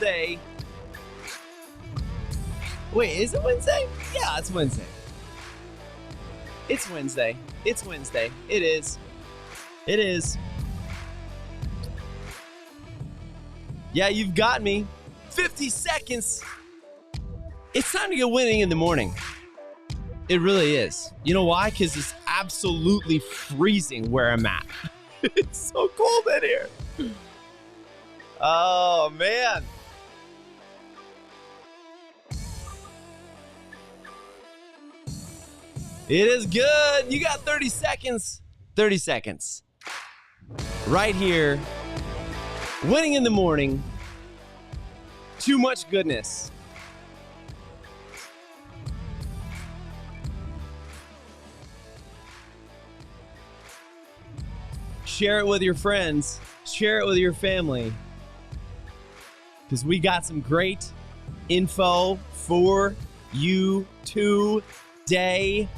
Wednesday. Wait, is it Wednesday? Yeah, it's Wednesday. It's Wednesday. It's Wednesday. It is. It is. Yeah, you've got me. 50 seconds. It's time to get winning in the morning. It really is. You know why? Because it's absolutely freezing where I'm at. It's so cold in here. Oh, man. It is good. You got 30 seconds. 30 seconds. Right here. Winning in the morning. Too much goodness. Share it with your friends. Share it with your family. Because we got some great info for you today.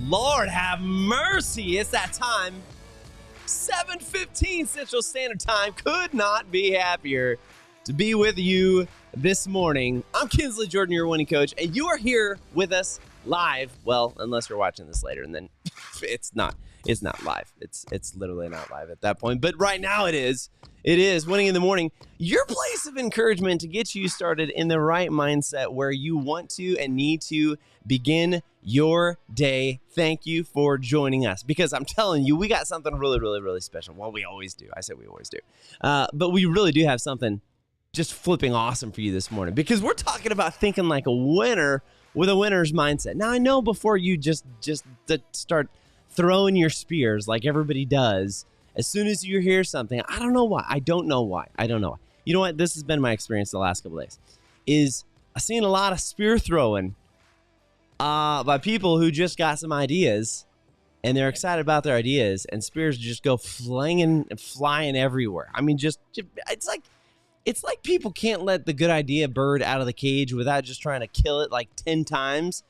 Lord have mercy. It's that time. 7:15 Central Standard Time. Could not be happier to be with you this morning. I'm Kinsley Jordan, your winning coach, and you are here with us live. Well, unless you're watching this later, and then it's not live. It's literally not live at that point. But right now it is. It is Winning in the Morning, your place of encouragement to get you started in the right mindset where you want to and need to begin your day. Thank you for joining us, because I'm telling you, we got something really, really, really special. Well, we always do. I said we always do. But we really do have something just flipping awesome for you this morning, because we're talking about thinking like a winner with a winner's mindset. Now, I know before you just start throwing your spears like everybody does, as soon as you hear something, I don't know why. I don't know why. You know what? This has been my experience the last couple of days, is I've seen a lot of spear throwing by people who just got some ideas and they're excited about their ideas, and spears just go flying everywhere. I mean, just it's like people can't let the good idea bird out of the cage without just trying to kill it like 10 times.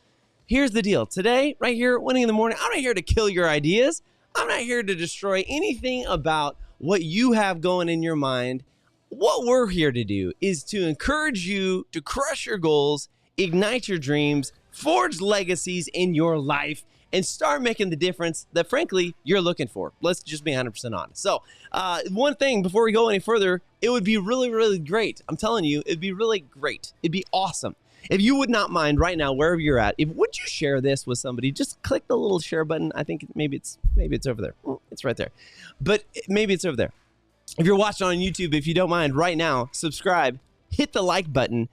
Here's the deal. Today, right here, Winning in the Morning, I'm not here to kill your ideas. I'm not here to destroy anything about what you have going in your mind. What we're here to do is to encourage you to crush your goals, ignite your dreams, forge legacies in your life, and start making the difference that, frankly, you're looking for. Let's just be 100% honest. So, one thing before we go any further, it would be really, really great. I'm telling you, it'd be really great. It'd be awesome if you would not mind right now, wherever you're at, would you share this with somebody? Just click the little share button. I think maybe it's over there. Oh, it's right there. But maybe it's over there. If you're watching on YouTube, if you don't mind right now, subscribe, hit the like button,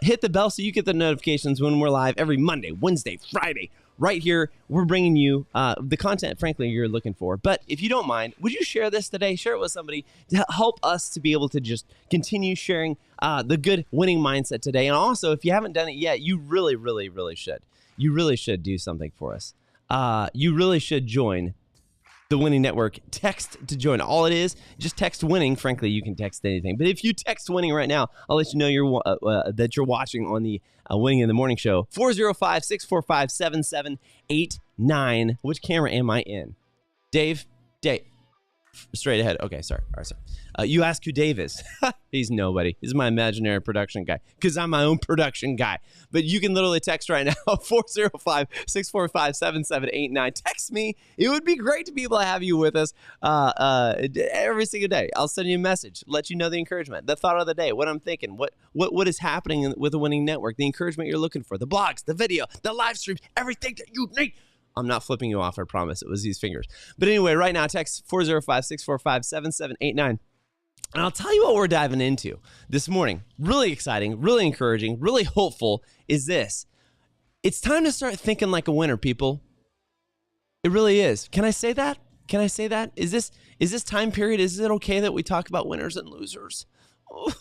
hit the bell so you get the notifications when we're live every Monday, Wednesday, Friday. Right here, we're bringing you the content, frankly, you're looking for. But if you don't mind, would you share this today? Share it with somebody to help us to be able to just continue sharing the good winning mindset today. And also, if you haven't done it yet, you really, really, really should. You really should do something for us. You really should join the Winning Network. Text to join. All it is, just text winning. Frankly, you can text anything. But if you text winning right now, I'll let you know that you're watching on the Winning in the Morning show. 405-645-7789. Which camera am I in? Dave. Straight ahead. Okay, sorry. All right, sorry. You ask who Dave is. He's nobody. He's my imaginary production guy, because I'm my own production guy. But you can literally text right now, 405-645-7789. Text me. It would be great to be able to have you with us every single day. I'll send you a message, let you know the encouragement, the thought of the day, what I'm thinking, what is happening with the Winning Network, the encouragement you're looking for, the blogs, the video, the live streams, everything that you need. I'm not flipping you off, I promise. It was these fingers. But anyway, right now, text 405-645-7789. And I'll tell you what we're diving into this morning. Really exciting, really encouraging, really hopeful is this. It's time to start thinking like a winner, people. It really is. Can I say that? Can I say that? Is this time period, is it okay that we talk about winners and losers? Oh.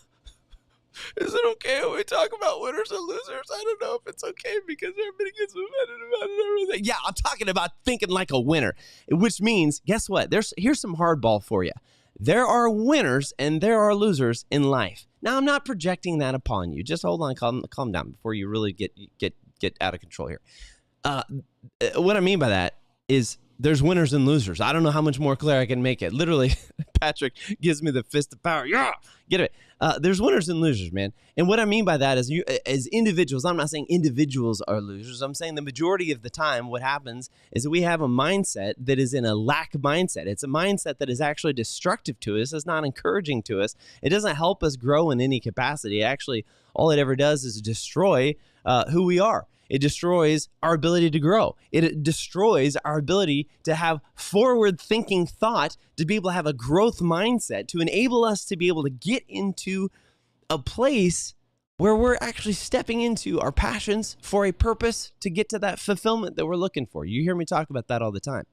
Is it okay when we talk about winners and losers? I don't know if it's okay, because everybody gets offended about it and everything. Yeah, I'm talking about thinking like a winner, which means, guess what? Here's some hardball for you. There are winners and there are losers in life. Now, I'm not projecting that upon you. Just hold on, calm down before you really get out of control here. What I mean by that is there's winners and losers. I don't know how much more clear I can make it. Literally, Patrick gives me the fist of power. Yeah, get it. There's winners and losers, man. And what I mean by that is, you, as individuals, I'm not saying individuals are losers. I'm saying the majority of the time what happens is that we have a mindset that is in a lack mindset. It's a mindset that is actually destructive to us. It's not encouraging to us. It doesn't help us grow in any capacity. Actually, all it ever does is destroy who we are. It destroys our ability to grow. It destroys our ability to have forward-thinking thought, to be able to have a growth mindset, to enable us to be able to get into a place where we're actually stepping into our passions for a purpose to get to that fulfillment that we're looking for. You hear me talk about that all the time.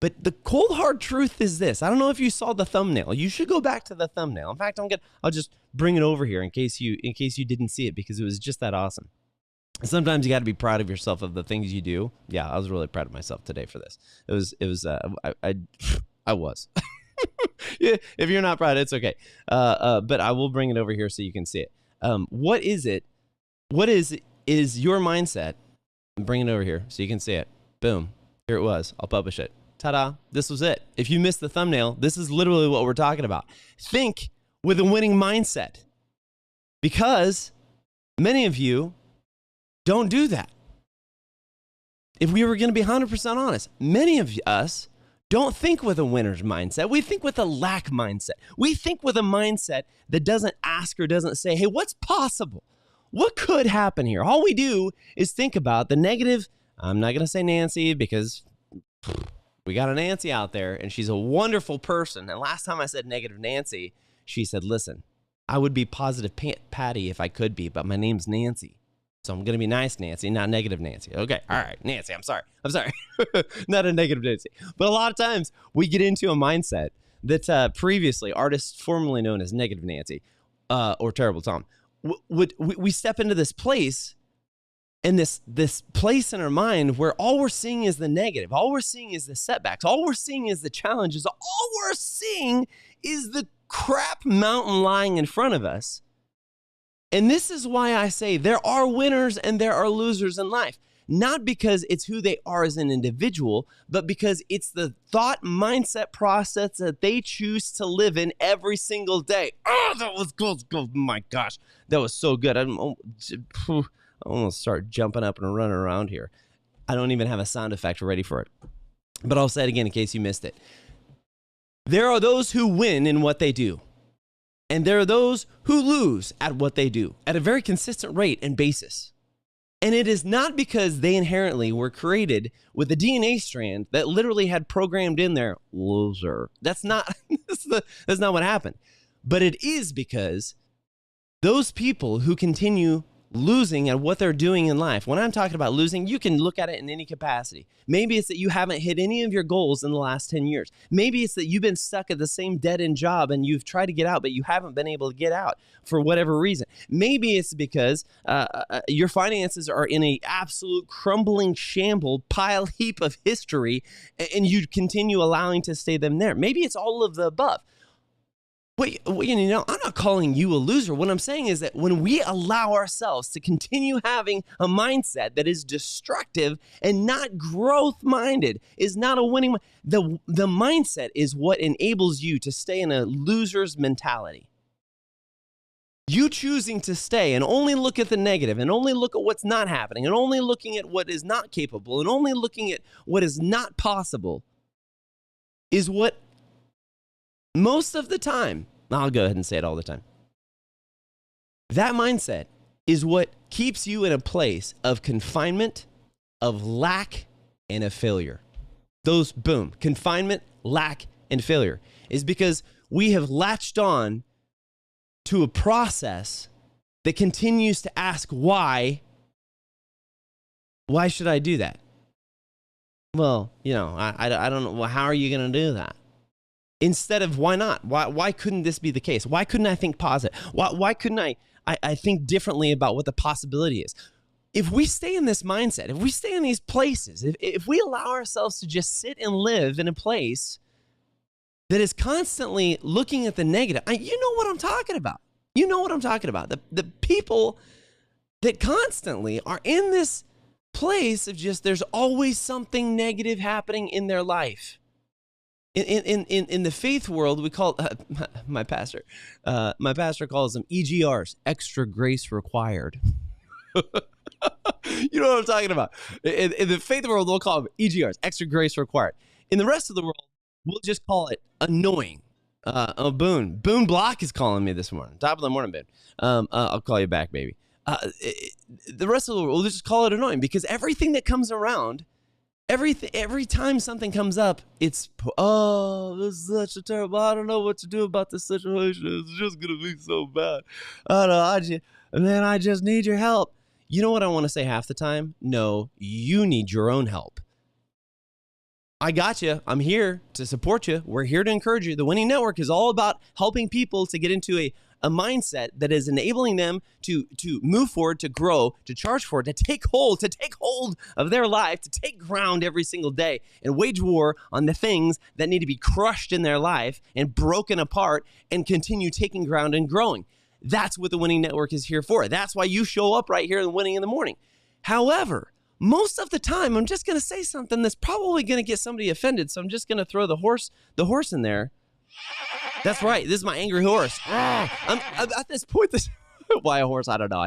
But the cold hard truth is this. I don't know if you saw the thumbnail. You should go back to the thumbnail. In fact, I'll just bring it over here in case you didn't see it, because it was just that awesome. Sometimes you got to be proud of yourself of the things you do. Yeah, I was really proud of myself today for this. I was. Yeah, if you're not proud, it's okay. But I will bring it over here so you can see it. What is it? What is your mindset? I'm bringing it over here so you can see it. Boom. Here it was. I'll publish it. Ta-da. This was it. If you missed the thumbnail, this is literally what we're talking about. Think with a winning mindset, because many of you don't do that. If we were going to be 100% honest, many of us don't think with a winner's mindset. We think with a lack mindset. We think with a mindset that doesn't ask or doesn't say, hey, what's possible? What could happen here? All we do is think about the negative. I'm not going to say Nancy, because we got a Nancy out there and she's a wonderful person. And last time I said negative Nancy, she said, listen, I would be positive Patty if I could be, but my name's Nancy. So I'm going to be nice Nancy, not negative Nancy. Okay. All right. Nancy, I'm sorry. Not a negative Nancy. But a lot of times we get into a mindset that previously artists formerly known as negative Nancy or terrible Tom, we step into this place, and this place in our mind where all we're seeing is the negative. All we're seeing is the setbacks. All we're seeing is the challenges. All we're seeing is the crap mountain lying in front of us. And this is why I say there are winners and there are losers in life. Not because it's who they are as an individual, but because it's the thought mindset process that they choose to live in every single day. Oh, that was good. Oh my gosh, that was so good. I almost start jumping up and running around here. I don't even have a sound effect ready for it. But I'll say it again in case you missed it. There are those who win in what they do. And there are those who lose at what they do at a very consistent rate and basis. And it is not because they inherently were created with a DNA strand that literally had programmed in there, loser. That's not what happened. But it is because those people who continue losing at what they're doing in life. When I'm talking about losing, you can look at it in any capacity. Maybe it's that you haven't hit any of your goals in the last 10 years. Maybe it's that you've been stuck at the same dead-end job and you've tried to get out, but you haven't been able to get out for whatever reason. Maybe it's because your finances are in an absolute crumbling shamble pile heap of history, and you continue allowing to stay them there. Maybe it's all of the above. I'm not calling you a loser. What I'm saying is that when we allow ourselves to continue having a mindset that is destructive and not growth-minded, is not a winning, the mindset is what enables you to stay in a loser's mentality. You choosing to stay and only look at the negative and only look at what's not happening and only looking at what is not capable and only looking at what is not possible is what most of the time, I'll go ahead and say it all the time. That mindset is what keeps you in a place of confinement, of lack, and of failure. Those, boom, confinement, lack, and failure is because we have latched on to a process that continues to ask why. Why should I do that? Well, I don't know. Well, how are you going to do that? Instead of why not? Why couldn't this be the case? Why couldn't I think positive? Why couldn't I think differently about what the possibility is? If we stay in this mindset, if we stay in these places, if we allow ourselves to just sit and live in a place that is constantly looking at the negative, you know what I'm talking about. You know what I'm talking about. The people that constantly are in this place of just there's always something negative happening in their life. In the faith world, we call my pastor calls them EGRs, extra grace required. You know what I'm talking about. In the faith world, we'll call them EGRs, extra grace required. In the rest of the world, we'll just call it annoying. Boone Block is calling me this morning. Top of the morning, Boone. I'll call you back, baby. The rest of the world, we'll just call it annoying because everything that comes around, every time something comes up, it's, this is such a terrible, I don't know what to do about this situation. It's just going to be so bad. I don't know, I just need your help. You know what I want to say half the time? No, you need your own help. I got you. I'm here to support you. We're here to encourage you. The Winning Network is all about helping people to get into a mindset that is enabling them to move forward, to grow, to charge forward, to take hold of their life, to take ground every single day and wage war on the things that need to be crushed in their life and broken apart and continue taking ground and growing. That's what the Winning Network is here for. That's why you show up right here in Winning in the Morning. However, most of the time, I'm just going to say something that's probably going to get somebody offended, so I'm just going to throw the horse in there. That's right. This is my angry horse. I'm at this point. Why a horse? I don't know.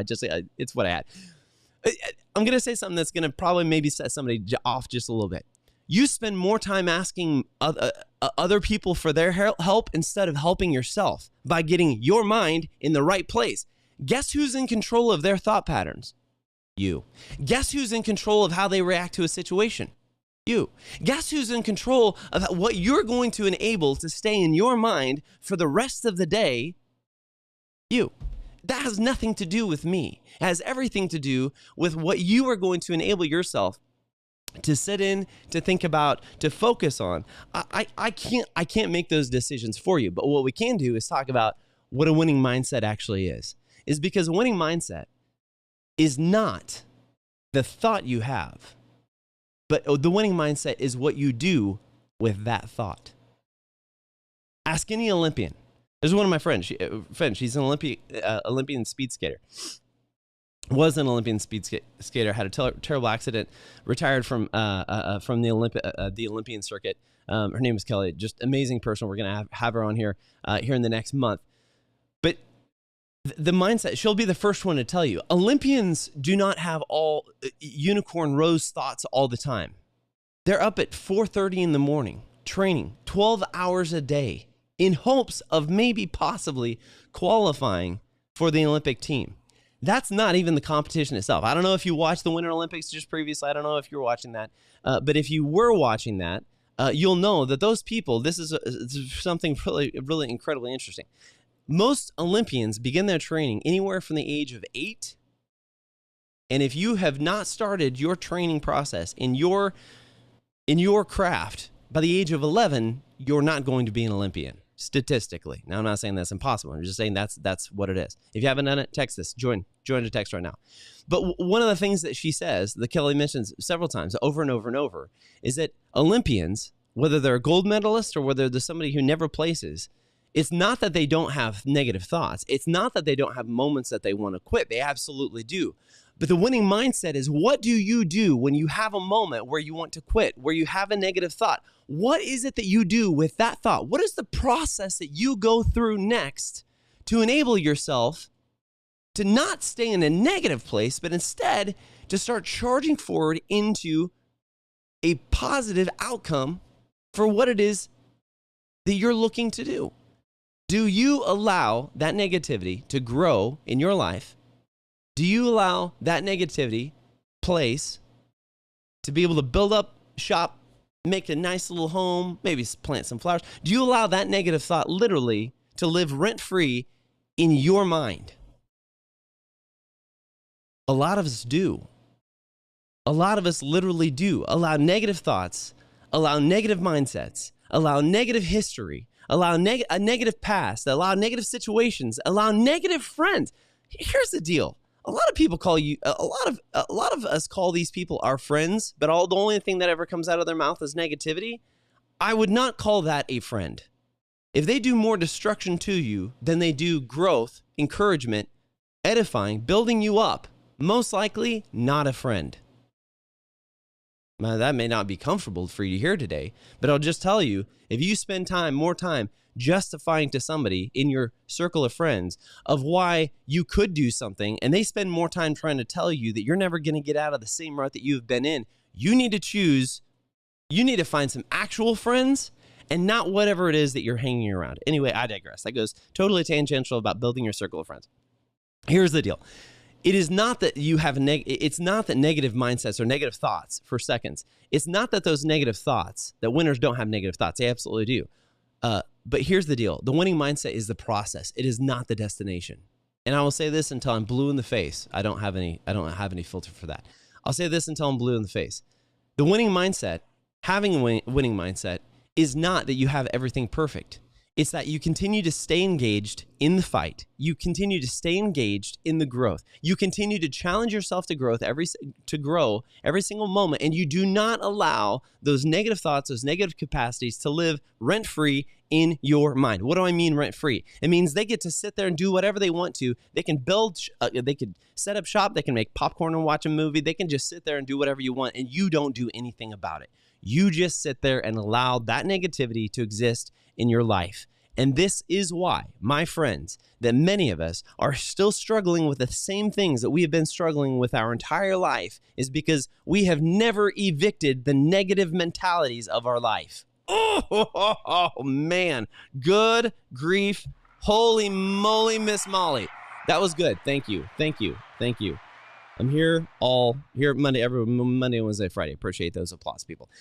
It's what I had. I'm going to say something that's going to probably maybe set somebody off just a little bit. You spend more time asking other people for their help instead of helping yourself by getting your mind in the right place. Guess who's in control of their thought patterns? You. Guess who's in control of how they react to a situation? You. Guess who's in control of what you're going to enable to stay in your mind for the rest of the day? You. That has nothing to do with me. It has everything to do with what you are going to enable yourself to sit in, to think about, to focus on. I can't make those decisions for you, but what we can do is talk about what a winning mindset actually is because a winning mindset is not the thought you have, but the winning mindset is what you do with that thought. Ask any Olympian. There's one of my friends. She's an Olympian speed skater. Was an Olympian speed skater. Had a terrible accident. Retired from the Olympian circuit. Her name is Kelly. Just amazing person. We're gonna have her on here in the next month. But the mindset, she'll be the first one to tell you, Olympians do not have all unicorn rose thoughts all the time. They're up at 4:30 in the morning, training 12 hours a day in hopes of maybe possibly qualifying for the Olympic team. That's not even the competition itself. I don't know if you watched the Winter Olympics just previously. I don't know if you're watching that. But if you were watching that, you'll know that those people, this is something really, really incredibly interesting. Most Olympians begin their training anywhere from the age of 8. And if you have not started your training process in your craft by the age of 11, you're not going to be an Olympian, statistically. Now, I'm not saying that's impossible. I'm just saying that's what it is. If you haven't done it, text us. Join the text right now. But one of the things that she says, that Kelly mentions several times over and over and over, is that Olympians, whether they're a gold medalist or whether they're somebody who never places, it's not that they don't have negative thoughts. It's not that they don't have moments that they want to quit. They absolutely do. But the winning mindset is, what do you do when you have a moment where you want to quit, where you have a negative thought? What is it that you do with that thought? What is the process that you go through next to enable yourself to not stay in a negative place, but instead to start charging forward into a positive outcome for what it is that you're looking to do? Do you allow that negativity to grow in your life? Do you allow that negativity place to be able to build up shop, make a nice little home, maybe plant some flowers? Do you allow that negative thought literally to live rent-free in your mind? A lot of us do. A lot of us literally do allow negative thoughts, allow negative mindsets, allow negative history, allow a negative past, allow negative situations, allow negative friends. Here's the deal. A lot of people call you, a lot of us call these people our friends, but the only thing that ever comes out of their mouth is negativity. I would not call that a friend. If they do more destruction to you than they do growth, encouragement, edifying, building you up, most likely not a friend. Now, that may not be comfortable for you to hear today, but I'll just tell you, if you spend more time justifying to somebody in your circle of friends of why you could do something, and they spend more time trying to tell you that you're never going to get out of the same rut that you've been in, you need to find some actual friends and not whatever it is that you're hanging around. Anyway, I digress. That goes totally tangential about building your circle of friends. Here's the deal. It is not that you have it's not that negative mindsets or negative thoughts for seconds. It's not that those negative thoughts, that winners don't have negative thoughts. They absolutely do. But here's the deal. The winning mindset is the process. It is not the destination. And I will say this until I'm blue in the face. I don't have any filter for that. I'll say this until I'm blue in the face. The winning mindset, having a winning mindset, is not that you have everything perfect. It's that you continue to stay engaged in the fight. You continue to stay engaged in the growth. You continue to challenge yourself to grow every single moment, and you do not allow those negative thoughts, those negative capacities to live rent-free in your mind. What do I mean rent-free? It means they get to sit there and do whatever they want to. They can they could set up shop, they can make popcorn and watch a movie. They can just sit there and do whatever you want, and you don't do anything about it. You just sit there and allow that negativity to exist in your life. And this is why, my friends, that many of us are still struggling with the same things that we have been struggling with our entire life, is because we have never evicted the negative mentalities of our life. Oh, man. Good grief. Holy moly, Miss Molly. That was good. Thank you. I'm here Monday, Wednesday, Friday. Appreciate those applause, people.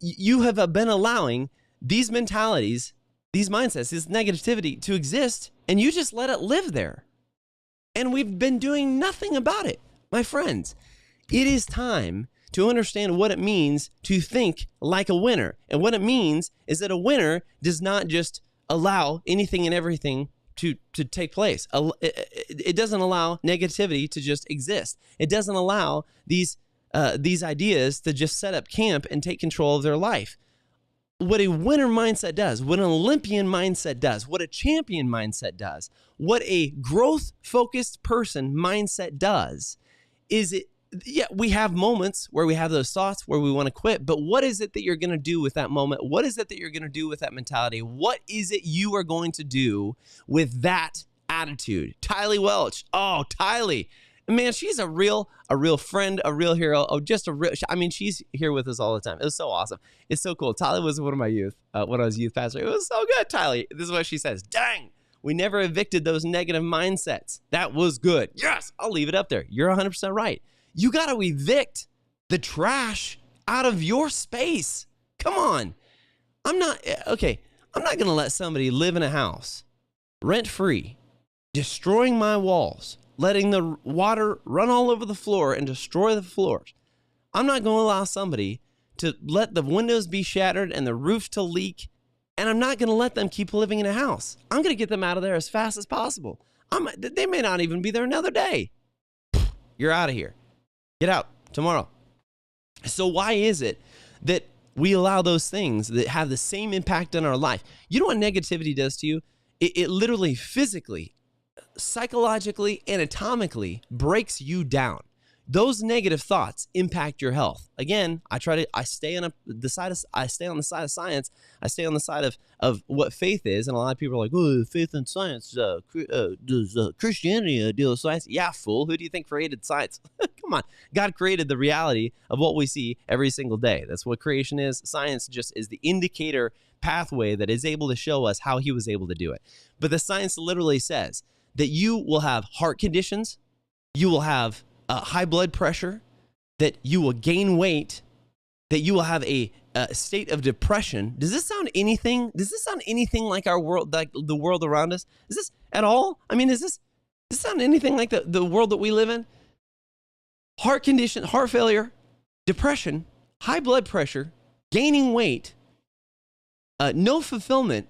You have been allowing these mentalities, these mindsets, this negativity to exist, and you just let it live there. And we've been doing nothing about it. My friends, it is time to understand what it means to think like a winner. And what it means is that a winner does not just allow anything and everything to take place. It doesn't allow negativity to just exist. It doesn't allow these ideas to just set up camp and take control of their life. What a winner mindset does, what an Olympian mindset does, what a champion mindset does, what a growth-focused person mindset does, we have moments where we have those thoughts where we want to quit, but what is it that you're going to do with that moment? What is it that you're going to do with that mentality? What is it you are going to do with that attitude? Tylee Welch. Oh, Tylee. Man, she's a real friend, a real hero. Oh, she's here with us all the time. It was so awesome. It's so cool. Tylee was one of my youth, when I was youth pastor. It was so good, Tylee. This is what she says. Dang, we never evicted those negative mindsets. That was good. Yes, I'll leave it up there. You're 100% right. You got to evict the trash out of your space. Come on. I'm not going to let somebody live in a house rent-free, destroying my walls, letting the water run all over the floor and destroy the floors. I'm not going to allow somebody to let the windows be shattered and the roof to leak, and I'm not going to let them keep living in a house. I'm going to get them out of there as fast as possible. They may not even be there another day. You're out of here. Get out tomorrow. So why is it that we allow those things that have the same impact on our life? You know what negativity does to you? It literally physically, psychologically, anatomically breaks you down. Those negative thoughts impact your health. Again, I stay on the side of science. I stay on the side of what faith is. And a lot of people are like, oh, faith and science, does Christianity deal with science? Yeah, fool. Who do you think created science? Come on. God created the reality of what we see every single day. That's what creation is. Science just is the indicator pathway that is able to show us how he was able to do it. But the science literally says that you will have heart conditions, you will have high blood pressure, that you will gain weight, that you will have a state of depression. Does this sound anything like our world, like the world around us? Is this at all? I mean, does this sound anything like the world that we live in? Heart condition, heart failure, depression, high blood pressure, gaining weight, no fulfillment.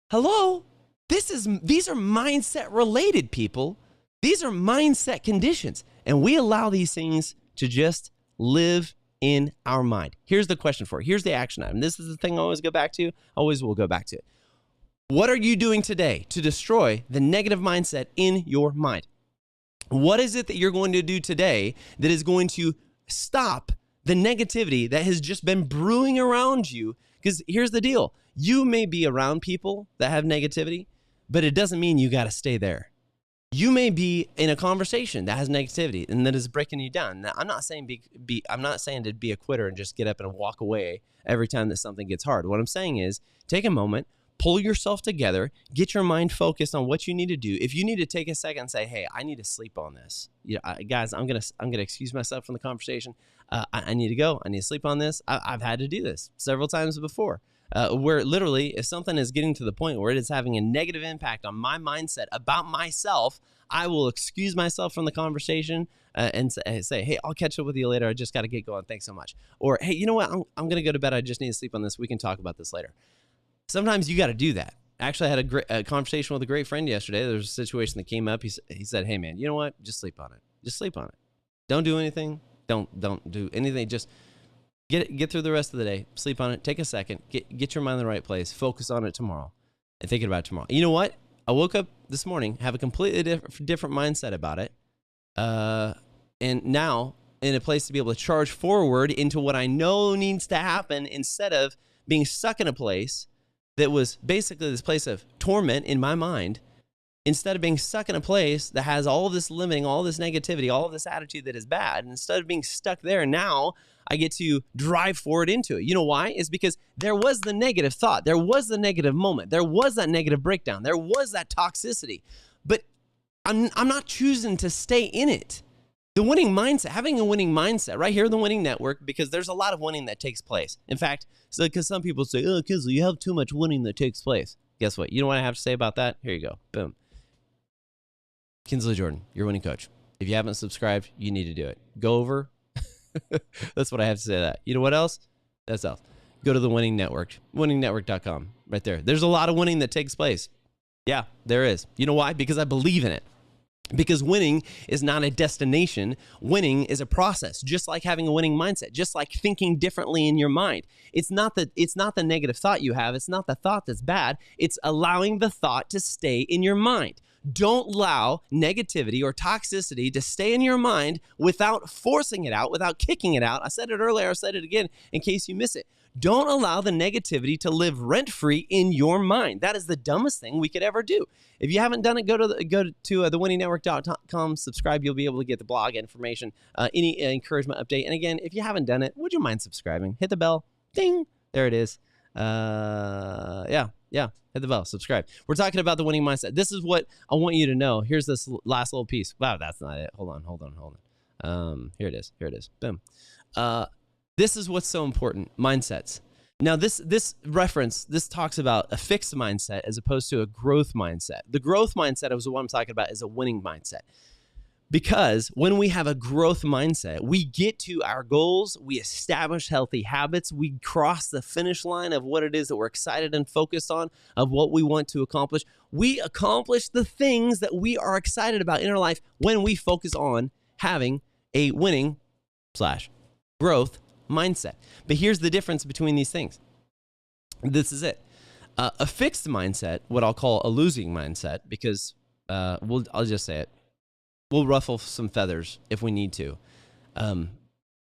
Hello? These are mindset related, people. These are mindset conditions. And we allow these things to just live in our mind. Here's the question for you. Here's the action item. This is the thing I always go back to. Always will go back to it. What are you doing today to destroy the negative mindset in your mind? What is it that you're going to do today that is going to stop the negativity that has just been brewing around you. Because here's the deal. You may be around people that have negativity, but it doesn't mean you got to stay there. You may be in a conversation that has negativity and that is breaking you down. Now, I'm not saying I'm not saying to be a quitter and just get up and walk away every time that something gets hard. What I'm saying is take a moment, pull yourself together, get your mind focused on what you need to do. If you need to take a second and say, "Hey, I need to sleep on this." Guys, I'm gonna excuse myself from the conversation. I need to go. I need to sleep on this. I've had to do this several times before. Where literally, if something is getting to the point where it is having a negative impact on my mindset about myself, I will excuse myself from the conversation and say, "Hey, I'll catch up with you later. I just got to get going. Thanks so much." Or, "Hey, you know what? I'm going to go to bed. I just need to sleep on this. We can talk about this later." Sometimes you got to do that. Actually, I had a conversation with a great friend yesterday. There was a situation that came up. He said, "Hey, man, you know what? Just sleep on it. Just sleep on it. Don't do anything. Don't do anything. Just get through the rest of the day. Sleep on it. Take a second. Get your mind in the right place. Focus on it tomorrow and thinking about it tomorrow." You know what? I woke up this morning, have a completely different mindset about it. And now in a place to be able to charge forward into what I know needs to happen instead of being stuck in a place that was basically this place of torment in my mind. Instead of being stuck in a place that has all of this limiting, all this negativity, all of this attitude that is bad, instead of being stuck there, now I get to drive forward into it. You know why? It's because there was the negative thought. There was the negative moment. There was that negative breakdown. There was that toxicity. But I'm not choosing to stay in it. The winning mindset, having a winning mindset right here in the Winning Network, because there's a lot of winning that takes place. In fact, because some people say, "Oh, Kinsley, you have too much winning that takes place." Guess what? You know what I have to say about that? Here you go. Boom. Kinsley Jordan, your winning coach. If you haven't subscribed, you need to do it. Go over. That's what I have to say to that. You know what else? That's else. Go to the Winning Network, winningnetwork.com, right there. There's a lot of winning that takes place. Yeah, there is. You know why? Because I believe in it. Because winning is not a destination. Winning is a process, just like having a winning mindset, just like thinking differently in your mind. It's not the negative thought you have. It's not the thought that's bad. It's allowing the thought to stay in your mind. Don't allow negativity or toxicity to stay in your mind without forcing it out, without kicking it out. I said it earlier. I said it again in case you miss it. Don't allow the negativity to live rent-free in your mind. That is the dumbest thing we could ever do. If you haven't done it, go to thewinningnetwork.com, subscribe. You'll be able to get the blog information, any encouragement update. And again, if you haven't done it, would you mind subscribing? Hit the bell. Ding. There it is. Yeah. Hit the bell. Subscribe. We're talking about the winning mindset. This is what I want you to know. Here's this last little piece. Wow, that's not it. Hold on. Here it is. Boom. This is what's so important, mindsets. Now, this talks about a fixed mindset as opposed to a growth mindset. The growth mindset is what I'm talking about is a winning mindset. Because when we have a growth mindset, we get to our goals, we establish healthy habits, we cross the finish line of what it is that we're excited and focused on, of what we want to accomplish. We accomplish the things that we are excited about in our life when we focus on having a winning / growth mindset. But here's the difference between these things. This is it. A fixed mindset, what I'll call a losing mindset, because I'll just say it. We'll ruffle some feathers if we need to. A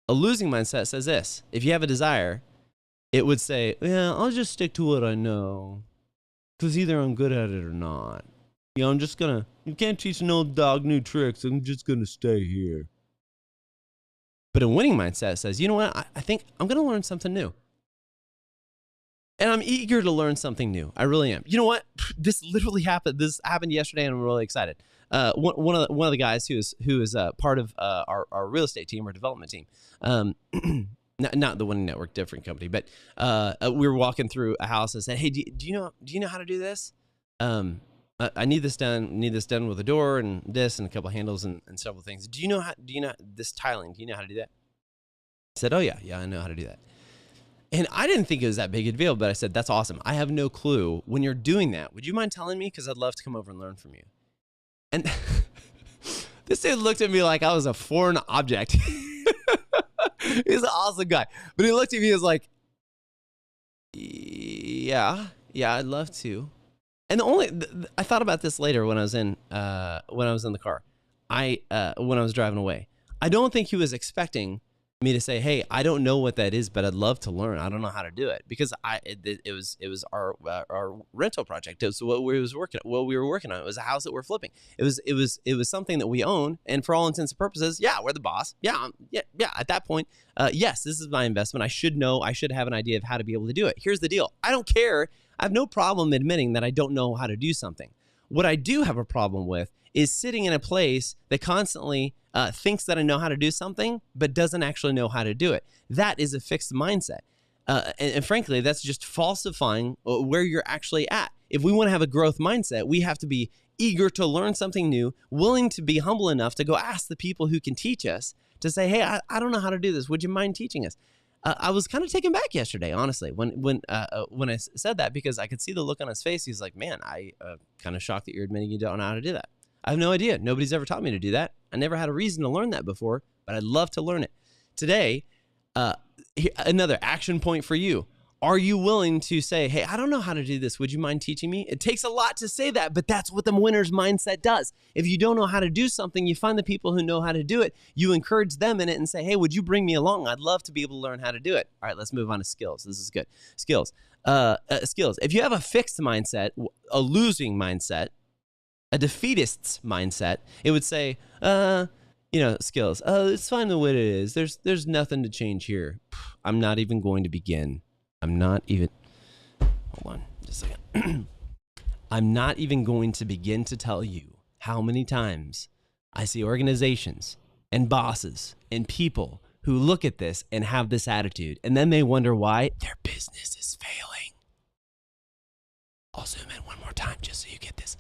losing mindset says this. If you have a desire, it would say, "Yeah, I'll just stick to what I know, because either I'm good at it or not. You know, you can't teach an old dog new tricks. I'm just going to stay here." But a winning mindset says, "You know what? I think I'm going to learn something new. And I'm eager to learn something new. I really am." You know what? This literally happened. This happened yesterday, and I'm really excited. One of the guys who is part of our real estate team or development team, not the Winning Network, different company, but we were walking through a house and said, "Hey, do you know how to do this? I need this done. Need this done with a door and this and a couple of handles and several things. Do you know this tiling? Do you know how to do that?" I said, "Oh yeah, I know how to do that." And I didn't think it was that big a deal, but I said, "That's awesome. I have no clue. When you're doing that, would you mind telling me? Because I'd love to come over and learn from you." And this dude looked at me like I was a foreign object. He's an awesome guy. But he looked at me and was like, yeah, I'd love to. And I thought about this later when I was in the car. When I was driving away. I don't think he was expecting me to say, hey, I don't know what that is, but I'd love to learn. I don't know how to do it, because it was our rental project. It was what we were working on. It was a house that we're flipping. It was something that we own, and for all intents and purposes, yeah, we're the boss. Yeah, yeah. At that point, yes, this is my investment. I should know. I should have an idea of how to be able to do it. Here's the deal. I don't care. I have no problem admitting that I don't know how to do something. What I do have a problem with is sitting in a place that constantly thinks that I know how to do something, but doesn't actually know how to do it. That is a fixed mindset. And frankly, that's just falsifying where you're actually at. If we want to have a growth mindset, we have to be eager to learn something new, willing to be humble enough to go ask the people who can teach us, to say, hey, I don't know how to do this. Would you mind teaching us? I was kind of taken back yesterday, honestly, when I said that, because I could see the look on his face. He's like, man, I kind of shocked that you're admitting you don't know how to do that. I have no idea. Nobody's ever taught me to do that. I never had a reason to learn that before, but I'd love to learn it. Today, another action point for you. Are you willing to say, hey, I don't know how to do this. Would you mind teaching me? It takes a lot to say that, but that's what the winner's mindset does. If you don't know how to do something, you find the people who know how to do it. You encourage them in it and say, hey, would you bring me along? I'd love to be able to learn how to do it. All right, let's move on to skills. This is good. Skills. Skills. If you have a fixed mindset, a losing mindset, a defeatist's mindset, it would say, skills. It's fine the way it is. There's nothing to change here. I'm not even going to begin. Hold on just a second. I'm not even going to begin to tell you how many times I see organizations and bosses and people who look at this and have this attitude, and then they wonder why their business is failing. I'll zoom in one more time just so you get this.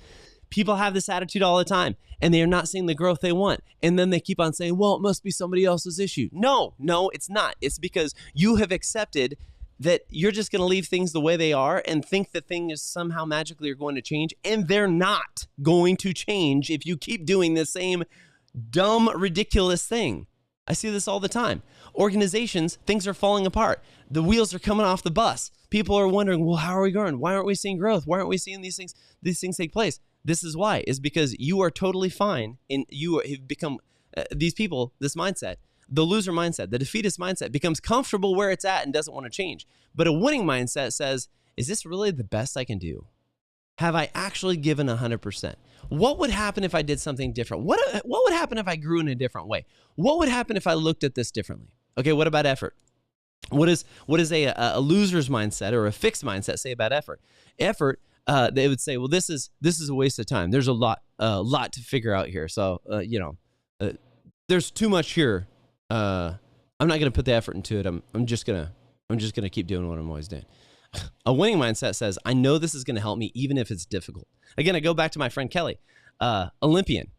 People have this attitude all the time, and they are not seeing the growth they want. And then they keep on saying, well, it must be somebody else's issue. No, it's not. It's because you have accepted that you're just going to leave things the way they are and think that things somehow magically are going to change, and they're not going to change if you keep doing the same dumb, ridiculous thing. I see this all the time. Organizations, things are falling apart. The wheels are coming off the bus. People are wondering, well, how are we going? Why aren't we seeing growth? Why aren't we seeing these things take place? This is why, is because you are totally fine, and you have become these people, this mindset. The loser mindset, the defeatist mindset, becomes comfortable where it's at and doesn't want to change. But a winning mindset says, is this really the best I can do? Have I actually given 100%? What would happen if I did something different? What would happen if I grew in a different way? What would happen if I looked at this differently? Okay, what about effort? What is a loser's mindset or a fixed mindset say about effort? Effort, they would say, well, this is a waste of time. There's a lot to figure out here. So, there's too much here. I'm not going to put the effort into it. I'm just going to keep doing what I'm always doing. A winning mindset says, I know this is going to help me even if it's difficult. Again, I go back to my friend Kelly, Olympian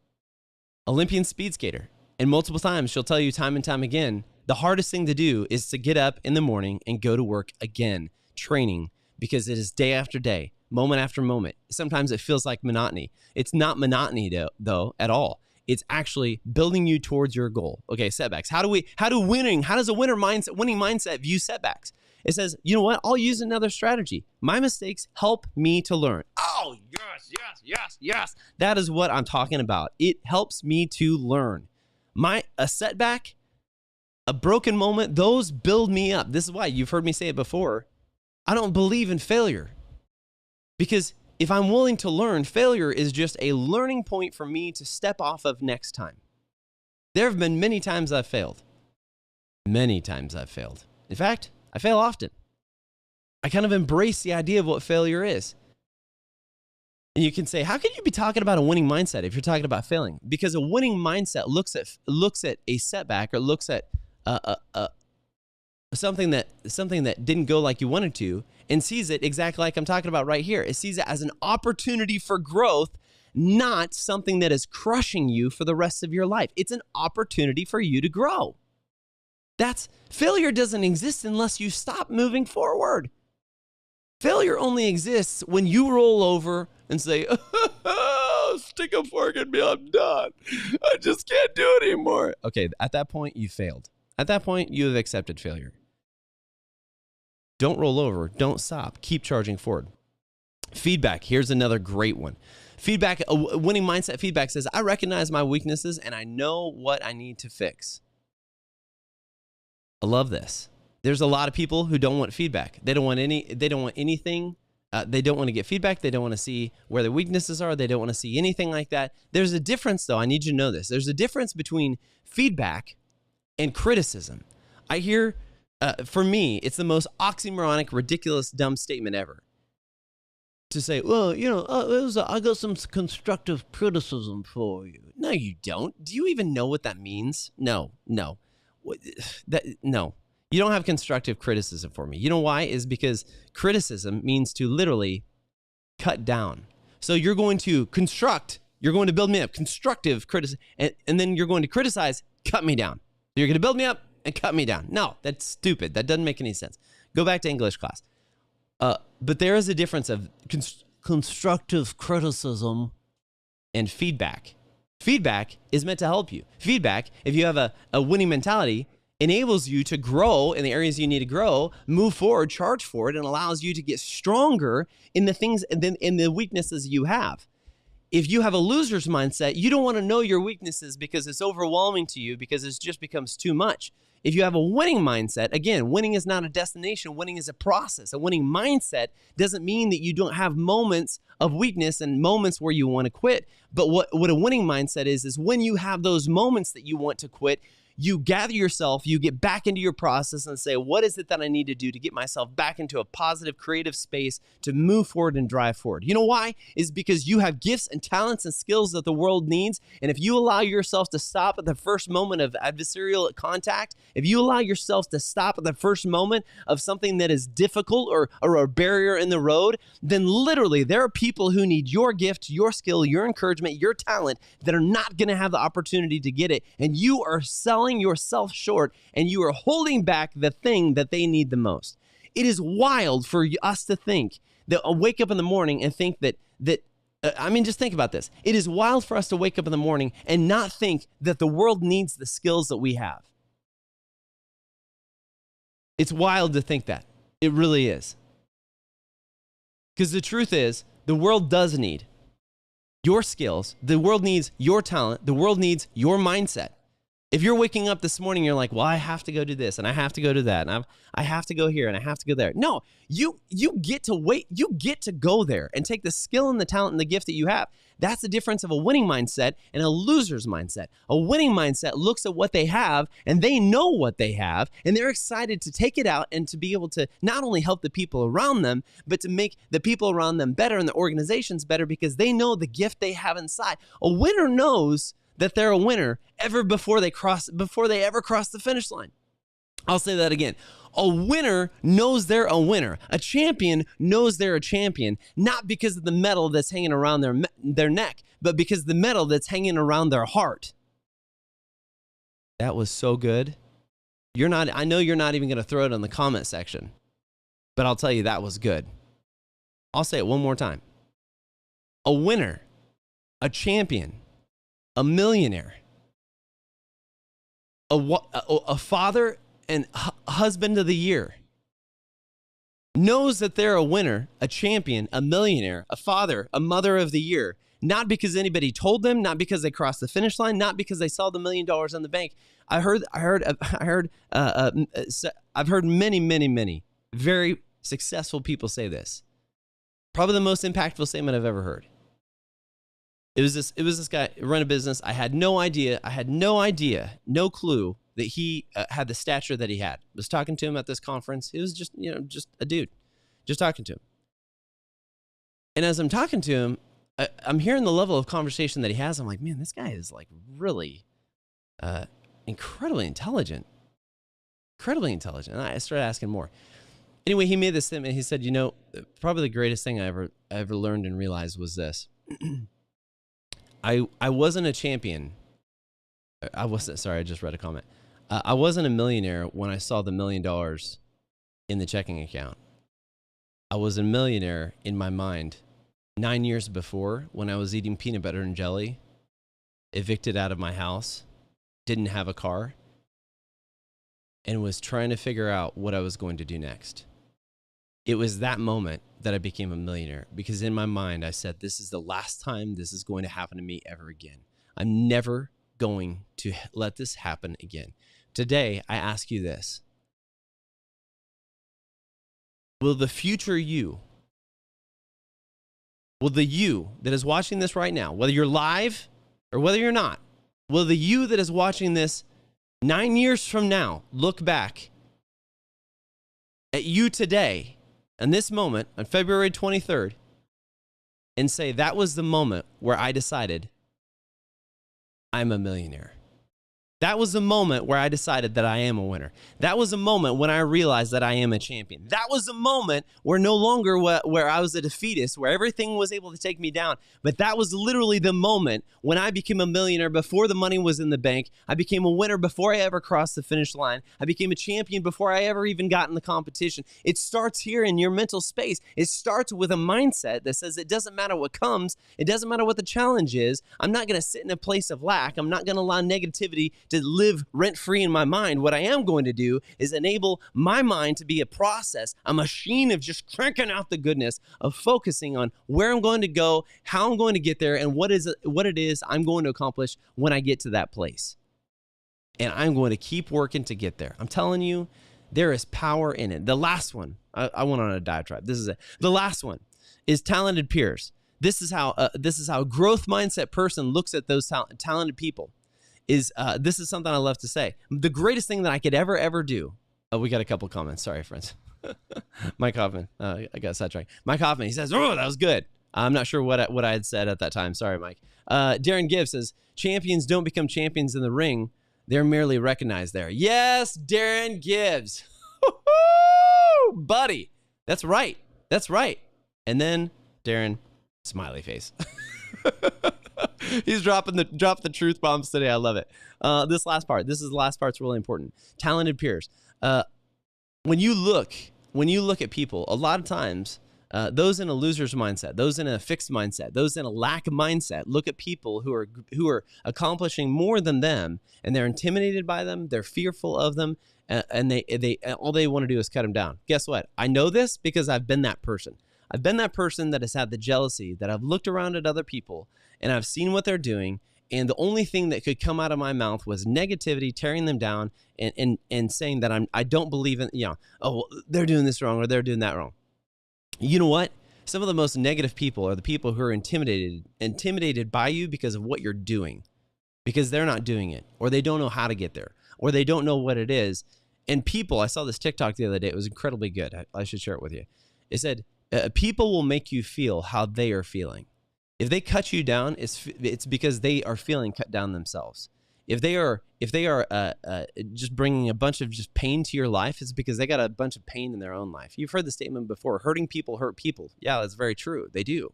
speed skater. And multiple times she'll tell you time and time again, the hardest thing to do is to get up in the morning and go to work again, training, because it is day after day, moment after moment. Sometimes it feels like monotony. It's not monotony though at all. It's actually building you towards your goal. Okay, setbacks. How does a winning mindset view setbacks? It says, you know what? I'll use another strategy. My mistakes help me to learn. Oh, yes. That is what I'm talking about. It helps me to learn. A setback, a broken moment, those build me up. This is why you've heard me say it before. I don't believe in failure, because if I'm willing to learn, failure is just a learning point for me to step off of next time. There have been many times I've failed. Many times I've failed. In fact, I fail often. I kind of embrace the idea of what failure is. And you can say, how can you be talking about a winning mindset if you're talking about failing? Because a winning mindset looks at a setback, or looks at something that didn't go like you wanted to, and sees it exactly like I'm talking about right here. It sees it as an opportunity for growth, not something that is crushing you for the rest of your life. It's an opportunity for you to grow. Failure doesn't exist unless you stop moving forward. Failure only exists when you roll over and say, stick a fork in me, I'm done. I just can't do it anymore. Okay, at that point, you failed. At that point, you have accepted failure. Don't roll over. Don't stop. Keep charging forward. Feedback. Here's another great one. Feedback, a winning mindset feedback says, I recognize my weaknesses and I know what I need to fix. I love this. There's a lot of people who don't want feedback. They don't want anything. They don't want to get feedback. They don't want to see where their weaknesses are. They don't want to see anything like that. There's a difference, though. I need you to know this. There's a difference between feedback and criticism. I hear, for me, it's the most oxymoronic, ridiculous, dumb statement ever. To say, well, I got some constructive criticism for you. No, you don't. Do you even know what that means? No. No. You don't have constructive criticism for me. You know why? Is because criticism means to literally cut down. So you're going to construct, you're going to build me up, constructive criticism, and then you're going to criticize, cut me down. You're going to build me up and cut me down. No, that's stupid. That doesn't make any sense. Go back to English class. But there is a difference of constructive criticism and feedback. Feedback is meant to help you. Feedback, if you have a winning mentality, enables you to grow in the areas you need to grow, move forward, charge forward, and allows you to get stronger in the things and then in the weaknesses you have. If you have a loser's mindset, you don't want to know your weaknesses because it's overwhelming to you, because it just becomes too much. If you have a winning mindset, again, winning is not a destination, winning is a process. A winning mindset doesn't mean that you don't have moments of weakness and moments where you want to quit. But what a winning mindset is when you have those moments that you want to quit, you gather yourself, you get back into your process and say, what is it that I need to do to get myself back into a positive, creative space to move forward and drive forward? You know why? Is because you have gifts and talents and skills that the world needs. And if you allow yourself to stop at the first moment of adversarial contact, if you allow yourself to stop at the first moment of something that is difficult or a barrier in the road, then literally there are people who need your gift, your skill, your encouragement, your talent that are not going to have the opportunity to get it. And you are selling yourself short, and you are holding back the thing that they need the most. It is wild for us to think that wake up in the morning and think just think about this. It is wild for us to wake up in the morning and not think that the world needs the skills that we have. It's wild to think that. It really is. Because the truth is, the world does need your skills. The world needs your talent. The world needs your mindset. If you're waking up this morning, you're like, well, I have to go do this and I have to go do that and I have to go here and I have to go there. No, you get to wait. You get to go there and take the skill and the talent and the gift that you have. That's the difference of a winning mindset and a loser's mindset. A winning mindset looks at what they have and they know what they have and they're excited to take it out and to be able to not only help the people around them, but to make the people around them better and the organizations better because they know the gift they have inside. A winner knows that they're a winner before they ever cross the finish line. I'll say that again. A winner knows they're a winner. A champion knows they're a champion, not because of the medal that's hanging around their neck, but because of the medal that's hanging around their heart. That was so good. I know you're not even going to throw it in the comment section, but I'll tell you that was good. I'll say it one more time. A winner, a champion, a millionaire, a father and husband of the year knows that they're a winner, a champion, a millionaire, a father, a mother of the year, not because anybody told them, not because they crossed the finish line, not because they saw the $1 million in the bank. I've heard many very successful people say this. Probably the most impactful statement I've ever heard. It was this guy run a business. I had no idea, no clue that he had the stature that he had. I was talking to him at this conference. It was just a dude, just talking to him. And as I'm talking to him, I'm hearing the level of conversation that he has. I'm like, man, this guy is like really incredibly intelligent. And I started asking more. Anyway, he made this statement. He said, probably the greatest thing I ever learned and realized was this. I wasn't a champion. I just read a comment. I wasn't a millionaire when I saw the $1 million in the checking account. I was a millionaire in my mind 9 years before when I was eating peanut butter and jelly, evicted out of my house, didn't have a car, and was trying to figure out what I was going to do next. It was that moment that I became a millionaire because in my mind, I said, this is the last time this is going to happen to me ever again. I'm never going to let this happen again. Today, I ask you this. will the future you, will the you that is watching this right now, whether you're live or whether you're not, will the you that is watching this 9 years from now look back at you today and this moment on February 23rd and say, that was the moment where I decided I'm a millionaire? That was the moment where I decided that I am a winner. That was a moment when I realized that I am a champion. That was a moment where no longer where I was a defeatist, where everything was able to take me down. But that was literally the moment when I became a millionaire before the money was in the bank. I became a winner before I ever crossed the finish line. I became a champion before I ever even got in the competition. It starts here in your mental space. It starts with a mindset that says it doesn't matter what comes. It doesn't matter what the challenge is. I'm not going to sit in a place of lack. I'm not going to allow negativity to live rent-free in my mind. What I am going to do is enable my mind to be a process, a machine of just cranking out the goodness, of focusing on where I'm going to go, how I'm going to get there, and what it is I'm going to accomplish when I get to that place. And I'm going to keep working to get there. I'm telling you, there is power in it. The last one, I went on a diatribe. This is it. The last one is talented peers. This is how a growth mindset person looks at those talented people. This is something I love to say. The greatest thing that I could ever do. Oh, we got a couple comments. Sorry, friends. Mike Hoffman. I got sidetracked. Mike Hoffman. He says, "Oh, that was good." I'm not sure what I had said at that time. Sorry, Mike. Darin Gibbs says, "Champions don't become champions in the ring. They're merely recognized there." Yes, Darin Gibbs. Buddy. That's right. That's right. And then Darin, smiley face. He's dropping the truth bombs today. I love it. This is the last part's really important. Talented peers. When you look at people, a lot of times, those in a loser's mindset, those in a fixed mindset, those in a lack mindset, look at people who are accomplishing more than them, and they're intimidated by them. They're fearful of them, and they all they want to do is cut them down. Guess what? I know this because I've been that person. I've been that person that has had the jealousy, that I've looked around at other people and I've seen what they're doing. And the only thing that could come out of my mouth was negativity, tearing them down and saying that I don't believe in, oh, well, they're doing this wrong or they're doing that wrong. You know what? Some of the most negative people are the people who are intimidated by you because of what you're doing, because they're not doing it, or they don't know how to get there, or they don't know what it is. And people, I saw this TikTok the other day. It was incredibly good. I should share it with you. It said, people will make you feel how they are feeling. If they cut you down, it's because they are feeling cut down themselves. If they are just bringing a bunch of just pain to your life, it's because they got a bunch of pain in their own life. You've heard the statement before: hurting people hurt people. Yeah, that's very true. They do.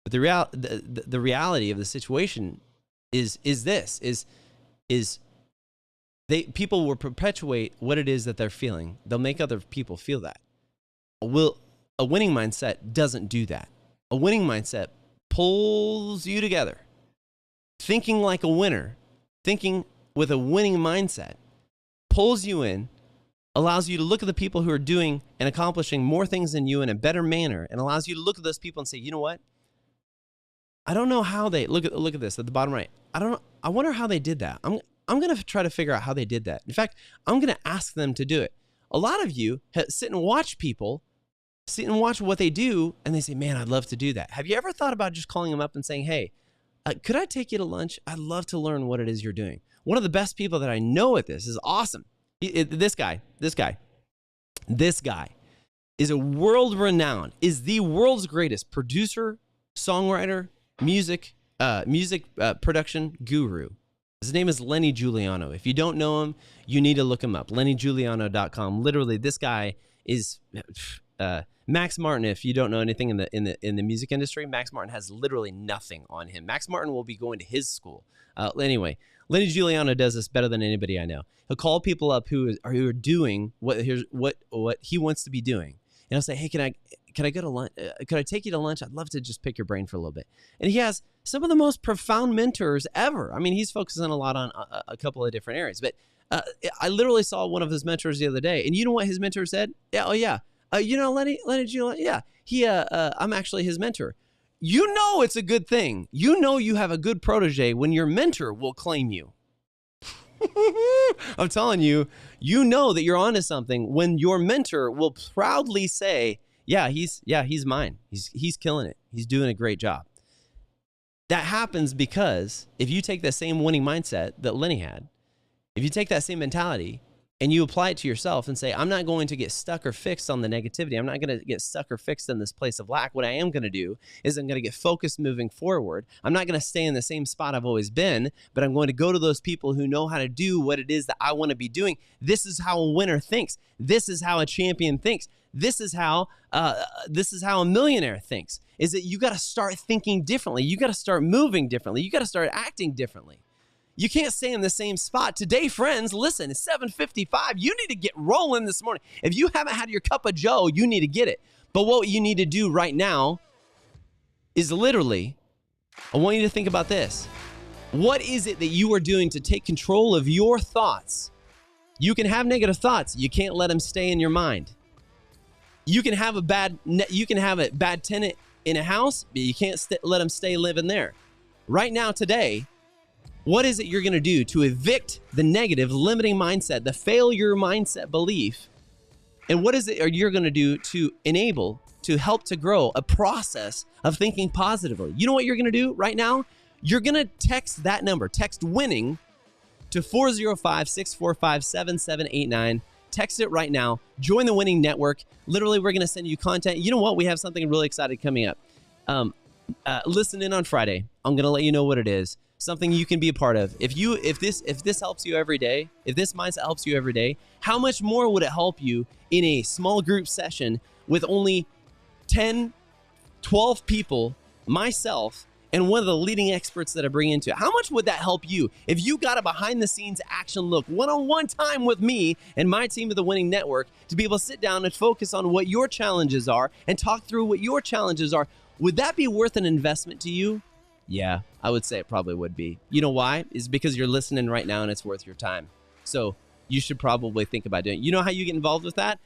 But the reality of the situation is people will perpetuate what it is that they're feeling. They'll make other people feel that. A winning mindset doesn't do that. A winning mindset pulls you together. Thinking like a winner, thinking with a winning mindset, pulls you in, allows you to look at the people who are doing and accomplishing more things than you in a better manner, and allows you to look at those people and say, you know what? I don't know how they look at this at the bottom right. I don't know. I wonder how they did that. I'm going to try to figure out how they did that. In fact, I'm going to ask them to do it. A lot of you sit and watch people, sit and watch what they do, and they say, man, I'd love to do that. Have you ever thought about just calling them up and saying, hey, could I take you to lunch? I'd love to learn what it is you're doing. One of the best people that I know at this is awesome. This guy is a world-renowned, is the world's greatest producer, songwriter, music production guru. His name is Lenny Giuliano. If you don't know him, you need to look him up. LennyGiuliano.com. Literally, this guy is Max Martin. If you don't know anything in the music industry, Max Martin has literally nothing on him. Max Martin will be going to his school. Anyway, Lenny Giuliano does this better than anybody I know. He'll call people up who are doing what he wants to be doing, and he'll say, "Hey, can I go to lunch? Could I take you to lunch? I'd love to just pick your brain for a little bit." And he has some of the most profound mentors ever. I mean, he's focusing a lot on a couple of different areas, but I literally saw one of his mentors the other day, and you know what his mentor said? Yeah, oh yeah. You know, Lenny Giuliano, yeah, I'm actually his mentor. You know, it's a good thing. You know, you have a good protege when your mentor will claim you. I'm telling you, you know that you're onto something when your mentor will proudly say, yeah, he's mine. He's killing it. He's doing a great job. That happens because if you take that same winning mindset that Lenny had, if you take that same mentality and you apply it to yourself and say, I'm not going to get stuck or fixed on the negativity. I'm not going to get stuck or fixed in this place of lack. What I am going to do is I'm going to get focused moving forward. I'm not going to stay in the same spot I've always been, but I'm going to go to those people who know how to do what it is that I want to be doing. This is how a winner thinks. This is how a champion thinks. This is how a millionaire thinks, is that you got to start thinking differently. You got to start moving differently. You got to start acting differently. You can't stay in the same spot. Today, friends, listen, it's 7:55. You need to get rolling this morning. If you haven't had your cup of joe, you need to get it. But what you need to do right now is literally, I want you to think about this. What is it that you are doing to take control of your thoughts? You can have negative thoughts. You can't let them stay in your mind. You can have a bad tenant in a house, but you can't let them stay living there. Right now, today, what is it you're going to do to evict the negative, limiting mindset, the failure mindset belief? And what is it you're going to do to help to grow a process of thinking positively? You know what you're going to do right now? You're going to text that number, text winning to 405-645-7789. Text it right now. Join the winning network. Literally, we're going to send you content. You know what? We have something really exciting coming up. Listen in on Friday. I'm going to let you know what it is. Something you can be a part of. If this helps you every day, if this mindset helps you every day, how much more would it help you in a small group session with only 10, 12 people, myself, and one of the leading experts that I bring into it? How much would that help you if you got a behind the scenes action look, one-on-one time with me and my team of the Winning Network to be able to sit down and focus on what your challenges are and talk through what your challenges are? Would that be worth an investment to you? Yeah, I would say it probably would be. You know why? It's because you're listening right now and it's worth your time. So you should probably think about doing it. You know how you get involved with that?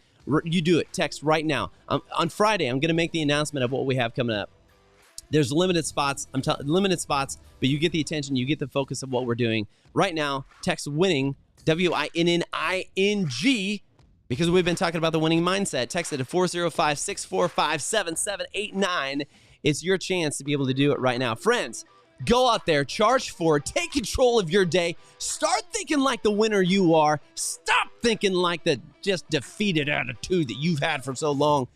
You do it. Text right now. On Friday, I'm going to make the announcement of what we have coming up. There's limited spots. Limited spots, but you get the attention. You get the focus of what we're doing. Right now, text winning, WINNING, because we've been talking about the winning mindset. Text it to 405-645-7789. It's your chance to be able to do it right now. Friends, go out there, charge forward, take control of your day. Start thinking like the winner you are. Stop thinking like the just defeated attitude that you've had for so long,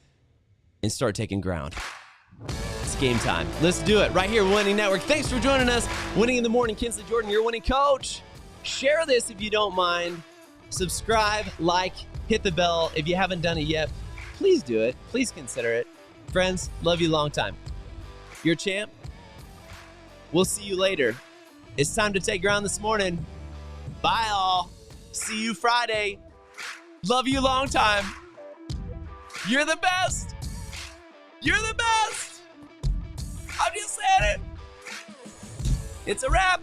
and start taking ground. It's game time. Let's do it right here, Winning Network. Thanks for joining us. Winning in the Morning, Kinsley Jordan, your winning coach. Share this if you don't mind. Subscribe, like, hit the bell. If you haven't done it yet, please do it. Please consider it. Friends, love you long time. Your champ. We'll see you later. It's time to take ground this morning. Bye, all. See you Friday. Love you long time. You're the best. You're the best. I'm just saying it. It's a wrap.